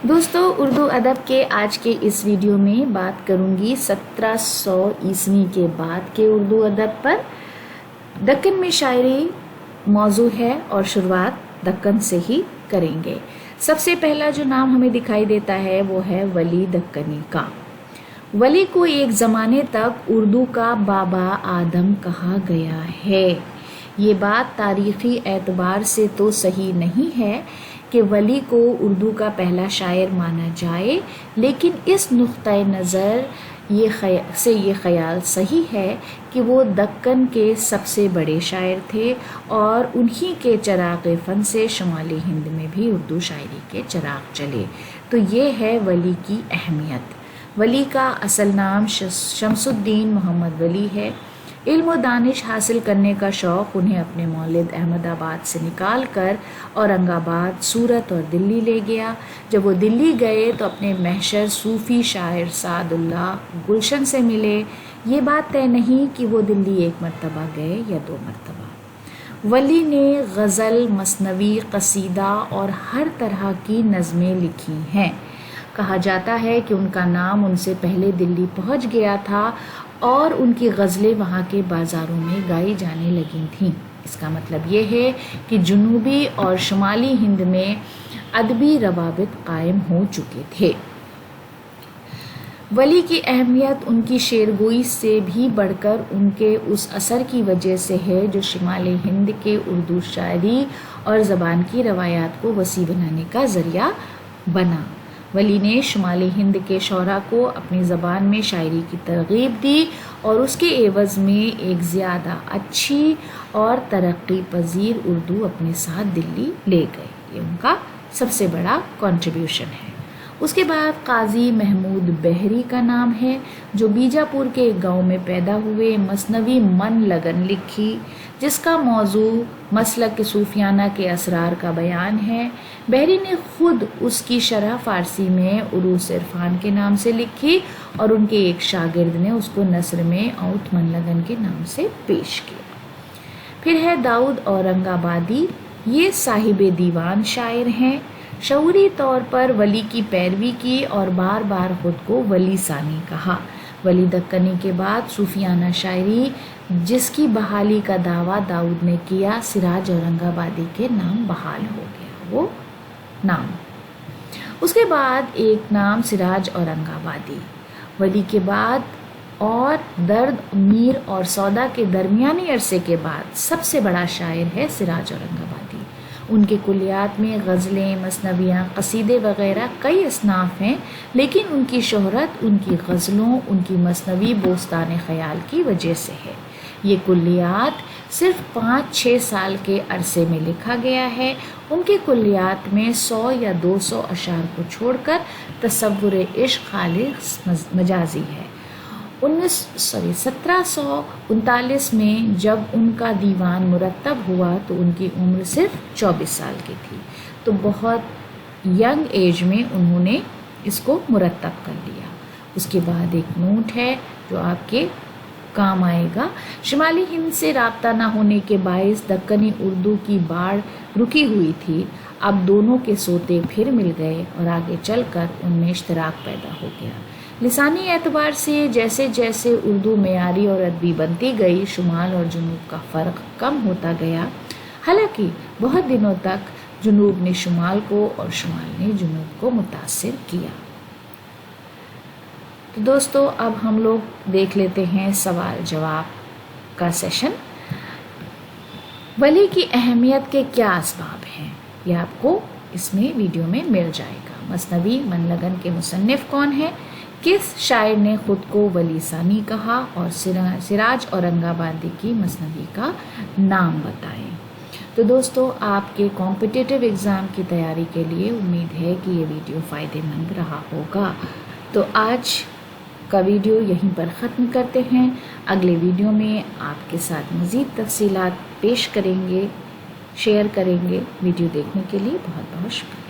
دوستو، اردو ادب کے آج کے اس ویڈیو میں بات کروں گی 1700 عیسوی کے بعد کے اردو ادب پر۔ دکن میں شاعری موضوع ہے اور شروعات دکن سے ہی کریں گے۔ سب سے پہلا جو نام ہمیں دکھائی دیتا ہے وہ ہے ولی دکنی کا۔ ولی کو ایک زمانے تک اردو کا بابا آدم کہا گیا ہے۔ یہ بات تاریخی اعتبار سے تو صحیح نہیں ہے کہ ولی کو اردو کا پہلا شاعر مانا جائے، لیکن اس نقطۂ نظر سے یہ خیال صحیح ہے کہ وہ دکن کے سب سے بڑے شاعر تھے اور انہی کے چراغ فن سے شمالی ہند میں بھی اردو شاعری کے چراغ چلے۔ تو یہ ہے ولی کی اہمیت۔ ولی کا اصل نام شمس الدین محمد ولی ہے۔ علم و دانش حاصل کرنے کا شوق انہیں اپنے مولد احمد آباد سے نکال کر اورنگ آباد، سورت اور دلی لے گیا۔ جب وہ دلی گئے تو اپنے محشر صوفی شاعر سعد اللہ گلشن سے ملے۔ یہ بات طے نہیں کہ وہ دلی ایک مرتبہ گئے یا 2 مرتبہ۔ ولی نے غزل، مثنوی، قصیدہ اور ہر طرح کی نظمیں لکھی ہیں۔ کہا جاتا ہے کہ ان کا نام ان سے پہلے دلی پہنچ گیا تھا اور ان کی غزلیں وہاں کے بازاروں میں گائی جانے لگی تھیں۔ اس کا مطلب یہ ہے کہ جنوبی اور شمالی ہند میں ادبی روابط قائم ہو چکے تھے۔ ولی کی اہمیت ان کی شعرگوئی سے بھی بڑھ کر ان کے اس اثر کی وجہ سے ہے جو شمالی ہند کے اردو شاعری اور زبان کی روایات کو وسیع بنانے کا ذریعہ بنا۔ ولی نے شمالی ہند کے شعراء کو اپنی زبان میں شاعری کی ترغیب دی اور اس کے عوض میں ایک زیادہ اچھی اور ترقی پذیر اردو اپنے ساتھ دلی لے گئے۔ یہ ان کا سب سے بڑا کنٹریبیوشن ہے۔ اس کے بعد قاضی محمود بحری کا نام ہے، جو بیجاپور کے ایک گاؤں میں پیدا ہوئے۔ مثنوی من لگن لکھی جس کا موضوع مسلک صوفیانہ کے اسرار کا بیان ہے۔ بحری نے خود اس کی شرح فارسی میں عروس عرفان کے نام سے لکھی اور ان کے ایک شاگرد نے اس کو نثر میں اوت من لگن کے نام سے پیش کیا۔ پھر ہے داؤد اورنگ آبادی۔ یہ صاحب دیوان شاعر ہیں۔ شعوری طور پر ولی کی پیروی کی اور بار بار خود کو ولی ثانی کہا۔ ولی دکنی کے بعد صوفیانہ شاعری جس کی بحالی کا دعویٰ داؤد نے کیا، سراج اورنگ آبادی کے نام بحال ہو گیا وہ نام۔ اس کے بعد ایک نام سراج اورنگ آبادی۔ ولی کے بعد اور درد، میر اور سودا کے درمیانی عرصے کے بعد سب سے بڑا شاعر ہے سراج اورنگ آبادی۔ ان کے کلیات میں غزلیں، مثنویاں، قصیدے وغیرہ کئی اصناف ہیں، لیکن ان کی شہرت ان کی غزلوں، ان کی مثنوی بوستان خیال کی وجہ سے ہے۔ یہ کلیات صرف 5-6 سال کے عرصے میں لکھا گیا ہے۔ ان کے کلیات میں 100 یا 200 اشعار کو چھوڑ کر تصور عشق خالص مجازی ہے۔ 1739 میں جب ان کا دیوان مرتب ہوا تو ان کی عمر صرف 24 سال کی تھی، تو بہت ینگ ایج میں انہوں نے اس کو مرتب کر لیا۔ اس کے بعد ایک نوٹ ہے جو آپ کے کام آئے گا۔ شمالی ہند سے رابطہ نہ ہونے کے باعث دکنی اردو کی باڑھ رکی ہوئی تھی۔ اب دونوں کے سوتے پھر مل گئے اور آگے چل کر ان میں اشتراک پیدا ہو گیا۔ لسانی اعتبار سے جیسے جیسے اردو معیاری اور ادبی بنتی گئی، شمال اور جنوب کا فرق کم ہوتا گیا۔ حالانکہ بہت دنوں تک جنوب نے شمال کو اور شمال نے جنوب کو متاثر کیا۔ تو دوستو، اب ہم لوگ دیکھ لیتے ہیں سوال جواب کا سیشن۔ ولی کی اہمیت کے کیا اسباب ہیں، یہ آپ کو اس میں ویڈیو میں مل جائے گا۔ مثنوی من لگن کے مصنف کون ہیں، کس شاعر نے خود کو ولی ثانی کہا، اور سراج اورنگ آبادی کی مثنوی کا نام بتائیں۔ تو دوستو، آپ کے کمپٹیٹیو ایگزام کی تیاری کے لیے امید ہے کہ یہ ویڈیو فائدہ مند رہا ہوگا۔ تو آج کا ویڈیو یہیں پر ختم کرتے ہیں۔ اگلے ویڈیو میں آپ کے ساتھ مزید تفصیلات پیش کریں گے، شیئر کریں گے۔ ویڈیو دیکھنے کے لیے بہت بہت شکریہ۔